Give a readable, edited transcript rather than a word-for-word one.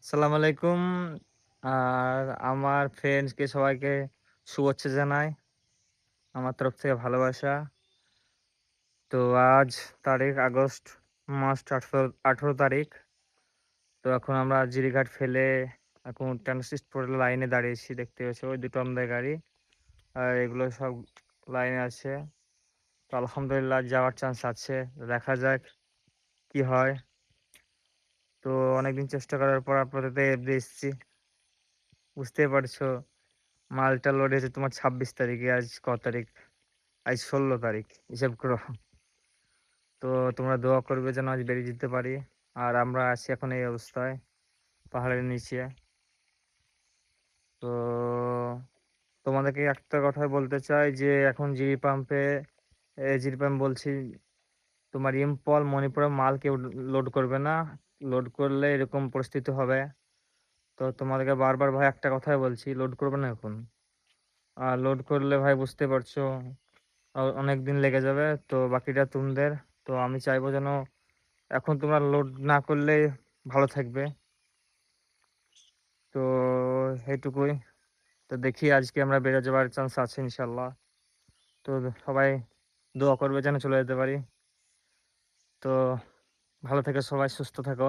আসসালামু আলাইকুম। আর আমার ফ্রেন্ডসকে সবাইকে শুভেচ্ছা জানাই। আমার তরফ থেকে ভালোবাসা। তো আজ তারিখ আগস্ট মাস ১৮ তারিখ। তো এখন আমরা জিরিঘাট ফেলে এখন ট্রানজিট পড়ে লাইনে দাঁড়িয়েছি দেখতে পাচ্ছি ওই ২টো আমাদের গাড়ি। আর এগুলো সব লাইনে আছে। তো আলহামদুলিল্লাহ যাওয়ার চান্স আছে। দেখা যাক কি হয়। তো অনেকদিন চেষ্টা করার পর আপাতত এব্দে এসেছি। বুঝতেই পারছো মালটা লোড হয়েছে তোমার ২৬ তারিখে। আজ তারিখ? আজ ১৬ তারিখ। হিসাব করো। তো তোমরা দোয়া করবে যেন আজ বেরিয়ে যেতে পারি। আর আমরা আছি এখন এই অবস্থায় পাহাড়ের নিচে। তো তোমাদেরকে একটা কথাই বলতে চাই যে এখন জিরি পাম্প বলছি তোমার ইম্পল মণিপুরে মাল কেউ লোড করবে না। লোড করলে এরকম পরিস্থিতি হবে। তো তোমাদেরকে বারবার ভাই একটা কথাই বলছি, লোড করবে না এখন। আর লোড করলে ভাই বুঝতে পারছো অনেকদিন লেগে যাবে। তো বাকিটা তোমাদের। তো আমি চাইবো যেন এখন তোমরা লোড না করলে ভালো থাকবে। তো এইটুকুই। তো দেখি আজকে আমরা বেরো যাবার চান্স আছে ইনশাল্লাহ। তো সবাই দোয়া করবে যেন চলে যেতে পারি। তো ভালো থেকো সবাই, সুস্থ থাকো।